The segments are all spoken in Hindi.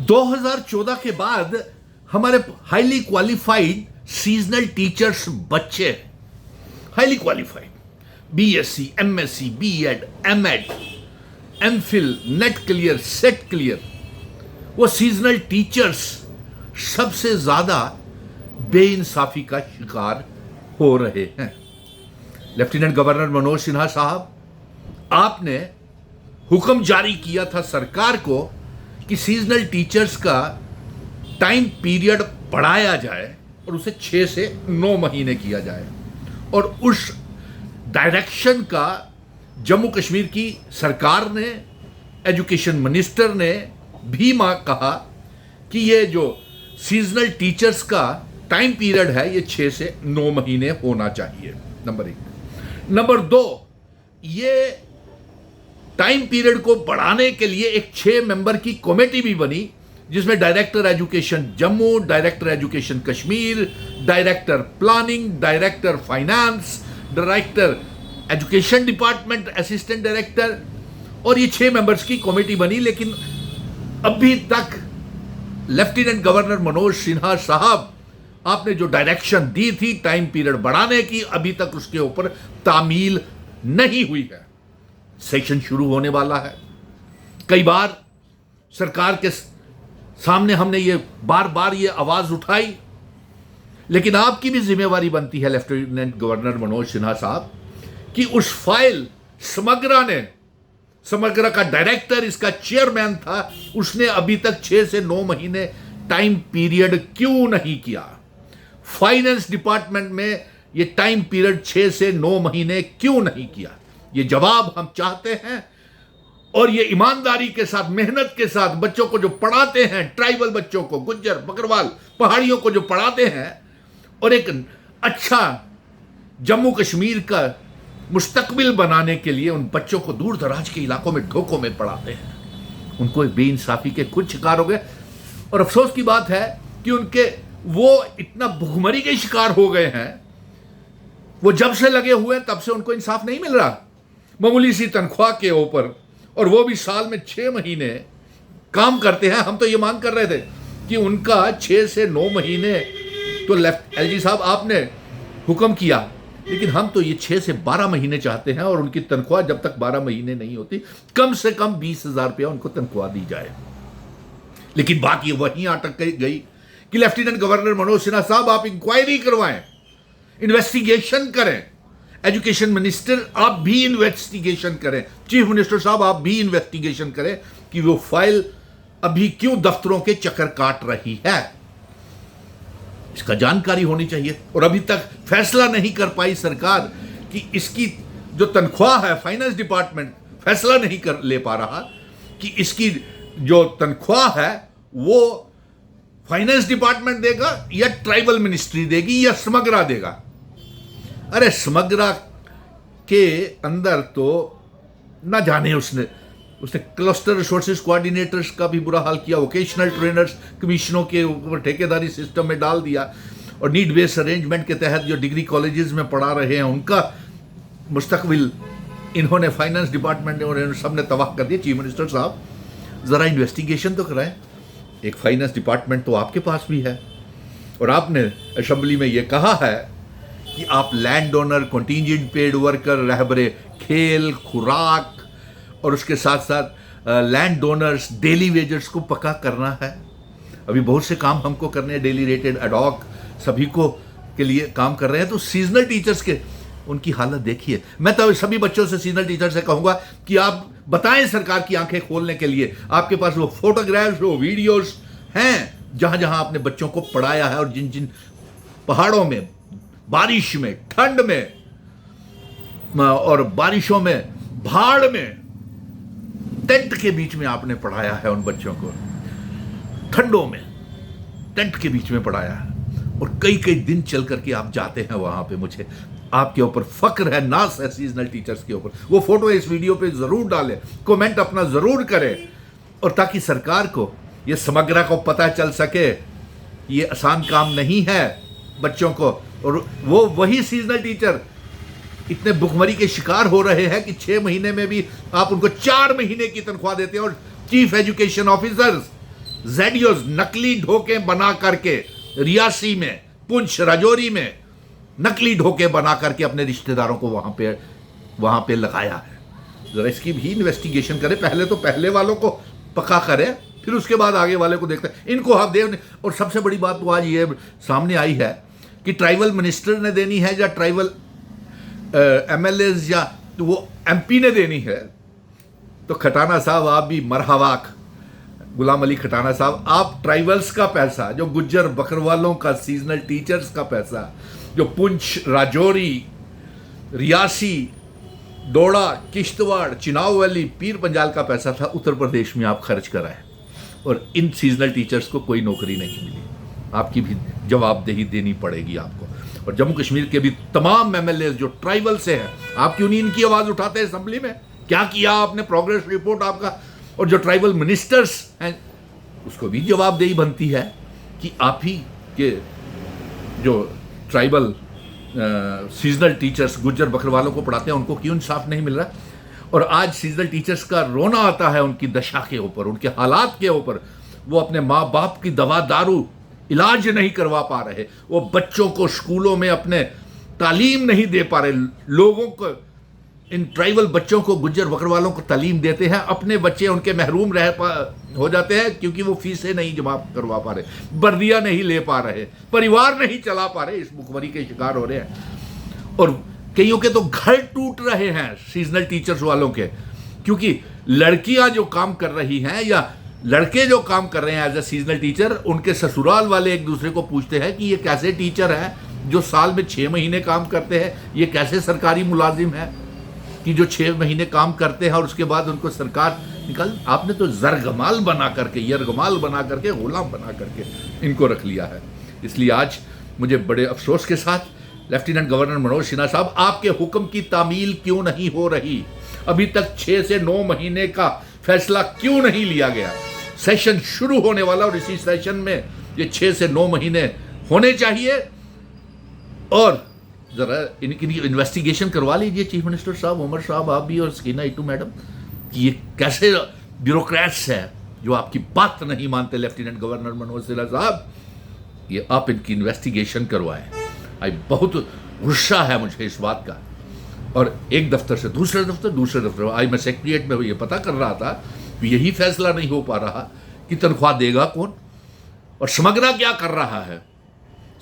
2014 के बाद हमारे हाईली क्वालिफाइड सीजनल टीचर्स बच्चे, highly qualified, BSc, MSc, BEd, MEd, MPhil, NET clear, SET clear, वो सीजनल टीचर्स सबसे ज्यादा बेइंसाफी का शिकार हो रहे हैं। लेफ्टिनेंट गवर्नर मनोज सिन्हा साहब, आपने हुक्म जारी किया था सरकार को कि सीजनल टीचर्स का टाइम पीरियड बढ़ाया जाए और उसे 6 से 9 महीने किया जाए, और उस डायरेक्शन का जम्मू कश्मीर की सरकार ने, एजुकेशन मिनिस्टर ने भी कहा कि ये जो सीजनल टीचर्स का टाइम पीरियड है ये 6 से 9 महीने होना चाहिए, नंबर 1। नंबर 2, ये टाइम पीरियड को बढ़ाने के लिए एक 6 मेंबर की कमेटी भी बनी, जिसमें director education Jammu, director education Kashmir, director planning, director finance, director education department, assistant director, और ये 6 मेंबर्स की कमेटी बनी। लेकिन अभी तक लेफ्टिनेंट गवर्नर मनोज सिन्हा साहब, आपने जो डायरेक्शन दी थी टाइम पीरियड बढ़ाने की, अभी तक उसके ऊपर तामील नहीं हुई है। सेशन शुरू होने वाला है। कई बार सरकार के सामने हमने ये बार बार ये आवाज उठाई, लेकिन आपकी भी जिम्मेवारी बनती है लेफ्टिनेंट गवर्नर मनोज सिन्हा साहब कि उस फाइल समग्रा का डायरेक्टर, इसका चेयरमैन था, उसने अभी तक 6 से 9 महीने टाइम पीरियड क्यों नहीं किया? फाइनेंस डिपार्टमेंट में ये टाइम पीरियड 6 से 9 महीने क्यों नहीं किया? ये जवाब हम चाहते हैं, और ये ईमानदारी के साथ, मेहनत के साथ बच्चों को जो पढ़ाते हैं, ट्राइबल बच्चों को, गुज्जर, बकरवाल, पहाड़ियों को जो पढ़ाते हैं, और एक अच्छा जम्मू कश्मीर का मुस्तकबिल बनाने के लिए उन बच्चों को दूर दराज के इलाकों में ढोकों में पढ़ाते हैं, उनको बेइंसाफी के खुद शिकार हो गए। और अफसोस की बात है कि वो इतना भुखमरी के शिकार हो गए हैं, वो जब से लगे हुए हैं तब से उनको इंसाफ नहीं मिल रहा, मामूली सी तनख्वाह के ऊपर, और वो भी साल में 6 महीने काम करते हैं। हम तो ये मांग कर रहे थे कि उनका 6 से 9 महीने तो एलजी साहब आपने हुक्म किया, लेकिन हम तो ये 6 से 12 महीने चाहते हैं, और उनकी तनख्वाह जब तक 12 महीने नहीं होती, कम से कम 20,000 रुपया उनको तनख्वाह दी जाए। लेकिन बाकी वहीं अटक गई कि लेफ्टिनेंट गवर्नर मनोज सिन्हा साहब, आप इंक्वायरी करवाएं, इन्वेस्टिगेशन करें, एजुकेशन मिनिस्टर आप भी इन्वेस्टिगेशन करें, चीफ मिनिस्टर साहब आप भी इन्वेस्टिगेशन करें कि वो फाइल अभी क्यों दफ्तरों के चक्कर काट रही है, इसका जानकारी होनी चाहिए। और अभी तक फैसला नहीं कर पाई सरकार कि इसकी जो तनख्वाह है, फाइनेंस डिपार्टमेंट फैसला नहीं कर ले पा रहा कि इसकी जो तनख्वाह है वो फाइनेंस डिपार्टमेंट देगा या ट्राइबल मिनिस्ट्री देगी या समग्रा देगा। अरे समग्रा के अंदर तो ना जाने उसने क्लस्टर रिसोर्सेज कोऑर्डिनेटर्स का भी बुरा हाल किया, वोकेशनल ट्रेनर्स कमीशनों के ऊपर ठेकेदारी सिस्टम में डाल दिया, और नीड बेस्ड अरेंजमेंट के तहत जो डिग्री कॉलेजेस में पढ़ा रहे हैं उनका मुस्तकबिल इन्होंने, फाइनेंस डिपार्टमेंट ने, सबने तबाह कर दिया। चीफ मिनिस्टर साहब ज़रा इन्वेस्टिगेशन तो कराएं। एक फाइनेंस डिपार्टमेंट तो आपके पास भी है, और आपने असेंबली में ये कहा है कि आप land owner, contingent paid worker, रहबरे खेल, खुराक, और उसके साथ साथ लैंड डोनर्स, डेली वेजर्स को पक्का करना है। अभी बहुत से काम हमको करने हैं, डेली रेटेड, एडॉक, सभी को के लिए काम कर रहे हैं। तो सीजनल टीचर्स के उनकी हालत देखिए। मैं तो सभी बच्चों से, सीजनल टीचर से कहूंगा कि आप बताएं सरकार की आंखें खोलने के लिए, आपके पास वो फोटोग्राफ्स, वो वीडियोस हैं जहां जहां आपने बच्चों को पढ़ाया है, और जिन जिन पहाड़ों में, बारिश में, ठंड में, और बारिशों में, भाड़ में, टेंट के बीच में आपने पढ़ाया है उन बच्चों को, ठंडों में टेंट के बीच में पढ़ाया है, और कई कई दिन चल करके आप जाते हैं वहां पे। मुझे आपके ऊपर फक्र है, नाज है सीजनल टीचर्स के ऊपर। वो फोटो इस वीडियो पे जरूर डालें, कमेंट अपना जरूर करें, और ताकि सरकार को, ये समग्रा को पता चल सके ये आसान काम नहीं है बच्चों को। और वो वही सीजनल टीचर इतने भुखमरी के शिकार हो रहे हैं कि 6 महीने में भी आप उनको 4 महीने की तनख्वाह देते हैं, और चीफ एजुकेशन ऑफिसर्स जेडियोज नकली ढोके बना करके रियासी में, पुंछ, राजौरी में नकली ढोके बना करके अपने रिश्तेदारों को वहां पे लगाया है। जरा इसकी भी इन्वेस्टिगेशन करें, पहले तो पहले वालों को पक्का करें, फिर उसके बाद आगे वाले को देखते हैं। इनको आप दे। और सबसे बड़ी बात तो आज ये सामने आई है कि ट्राइबल मिनिस्टर ने देनी है या ट्राइबल एमएलएज या तो वो एमपी ने देनी है। तो खटाना साहब आप भी मरहवाक, गुलाम अली खटाना साहब, आप ट्राइबल्स का पैसा, जो गुज्जर बकरवालों का सीजनल टीचर्स का पैसा, जो पुंछ, राजौरी, रियासी, डोडा, किश्तवाड़, चिनाव वैली, पीर पंजाल का पैसा था, उत्तर प्रदेश में आप खर्च कराए और इन सीजनल टीचर्स को कोई नौकरी नहीं मिली। आपकी भी जवाबदेही देनी पड़ेगी आपको। और जम्मू कश्मीर के भी तमाम एमएलए जो ट्राइबल से हैं, आप क्यों नहीं इनकी आवाज़ उठाते हैं असेंबली में? क्या किया आपने? प्रोग्रेस रिपोर्ट आपका। और जो ट्राइबल मिनिस्टर्स हैं उसको भी जवाबदेही बनती है कि आप ही के जो ट्राइबल सीजनल टीचर्स गुज्जर बकरवालों को पढ़ाते हैं उनको क्यों इंसाफ नहीं मिल रहा। और आज सीजनल टीचर्स का रोना आता है उनकी दशा के ऊपर, उनके हालात के ऊपर। वो अपने माँ बाप की दवा दारू इलाज नहीं करवा पा रहे, वो बच्चों को स्कूलों में अपने तालीम नहीं दे पा रहे। लोगों को, इन ट्राइबल बच्चों को, गुज्जर बकरवालों को तालीम देते हैं, अपने बच्चे उनके महरूम हो जाते हैं क्योंकि वो फीसें नहीं जमा करवा पा रहे, वर्दियां नहीं ले पा रहे, परिवार नहीं चला पा रहे, इस भुखमरी के शिकार हो रहे हैं। और कईयों के तो घर टूट रहे हैं सीजनल टीचर्स वालों के, क्योंकि लड़कियां जो काम कर रही हैं या लड़के जो काम कर रहे हैं एज ए सीजनल टीचर, उनके ससुराल वाले एक दूसरे को पूछते हैं कि ये कैसे टीचर हैं जो साल में 6 महीने काम करते हैं, ये कैसे सरकारी मुलाजिम है कि जो 6 महीने काम करते हैं और उसके बाद उनको सरकार निकाल। आपने तो जरगमाल बना करके, यरगमाल बना करके, गुलाम बना करके इनको रख लिया है। इसलिए आज मुझे बड़े अफसोस के साथ लेफ्टिनेंट गवर्नर मनोज सिन्हा साहब, आपके हुक्म की तामील क्यों नहीं हो रही? अभी तक 6 से 9 महीने का फैसला क्यों नहीं लिया गया? सेशन शुरू होने वाला और इसी सेशन में ये 6 से 9 महीने होने चाहिए। और जरा इनकी इन्वेस्टिगेशन करवा लीजिए चीफ मिनिस्टर साहब, उमर साहब, आप भी, और सकीना इटू मैडम, कि ये कैसे ब्यूरोक्रेट्स हैं जो आपकी बात नहीं मानते। लेफ्टिनेंट गवर्नर मनोज सिन्हा साहब, ये आप इनकी इन्वेस्टिगेशन करवाएं। आई बहुत गुस्सा है मुझे इस बात का। और एक दफ्तर से दूसरे दफ्तर, आज मैं सेक्रेटरीट में ये पता कर रहा था कि यही फैसला नहीं हो पा रहा कि तनख्वाह देगा कौन। और समग्रा क्या कर रहा है?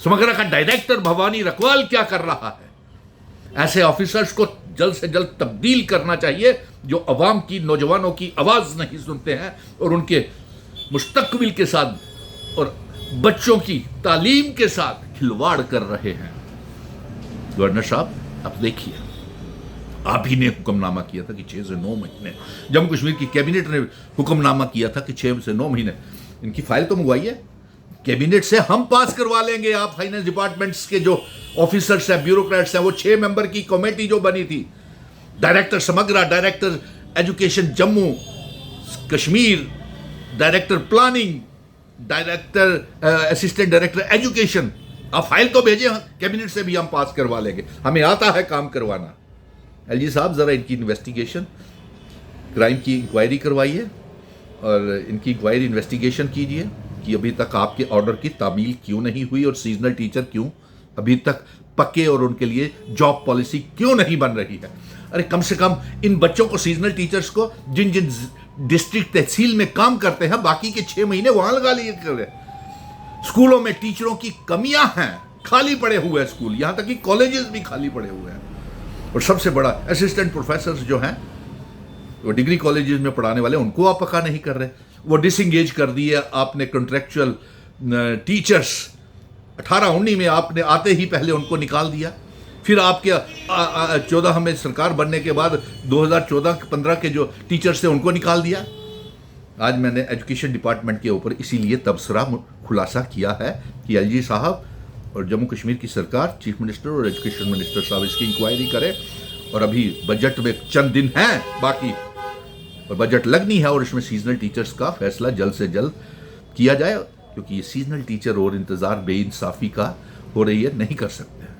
समग्रा का डायरेक्टर भवानी रकवाल क्या कर रहा है? ऐसे ऑफिसर्स को जल्द से जल्द तब्दील करना चाहिए जो अवाम की, नौजवानों की आवाज नहीं सुनते हैं और उनके मुस्तकबिल के साथ और बच्चों की तालीम के साथ खिलवाड़ कर रहे हैं। गवर्नर साहब, आप देखिए, आप ही ने हुक्मनामा किया था कि 6 से 9 महीने, जम्मू कश्मीर की कैबिनेट ने हुक्मनामा किया था कि 6 से 9 महीने। इनकी फाइल तो मंगवाइए, कैबिनेट से हम पास करवा लेंगे। आप फाइनेंस डिपार्टमेंट्स के जो ऑफिसर्स हैं, ब्यूरोक्रेट्स हैं, वो 6 मेंबर की कमेटी जो बनी थी, director Samagra, director education Jammu Kashmir, director planning, director assistant director education, आप फाइल तो भेजें, कैबिनेट से भी हम पास करवा लेंगे, हमें आता है काम करवाना। एलजी साहब, ज़रा इनकी इन्वेस्टिगेशन, क्राइम की इंक्वायरी करवाइए और इनकी इंक्वायरी इन्वेस्टिगेशन कीजिए कि अभी तक आपके ऑर्डर की तामील क्यों नहीं हुई और सीजनल टीचर क्यों अभी तक पक्के और उनके लिए जॉब पॉलिसी क्यों नहीं बन रही है। अरे कम से कम इन बच्चों को, सीजनल टीचर्स को, जिन जिन डिस्ट्रिक्ट तहसील में काम करते हैं, बाकी के 6 महीने वहां लगा लिए करें। स्कूलों में टीचरों की कमियां हैं, खाली पड़े हुए हैं स्कूल, यहां तक कि कॉलेजेस भी खाली पड़े हुए हैं। और सबसे बड़ा, असिस्टेंट प्रोफेसर्स जो हैं, वो डिग्री कॉलेजेस में पढ़ाने वाले, उनको आप पक्का नहीं कर रहे, वो डिसंगेज कर दिए आपने। कॉन्ट्रेक्चुअल टीचर्स 18-19 में आपने आते ही पहले उनको निकाल दिया। फिर आपके 14 में सरकार बनने के बाद 2014-15 के जो टीचर्स थे उनको निकाल दिया। आज मैंने एजुकेशन डिपार्टमेंट के ऊपर इसीलिए तबसरा खुलासा किया है कि एलजी साहब और जम्मू कश्मीर की सरकार, चीफ मिनिस्टर और एजुकेशन मिनिस्टर साहब इसकी इंक्वायरी करें। और अभी बजट में चंद दिन हैं बाकी और बजट लगनी है और इसमें सीजनल टीचर्स का फैसला जल्द से जल्द किया जाए, क्योंकि ये सीजनल टीचर और इंतज़ार बेइंसाफ़ी का हो रही है, नहीं कर सकते।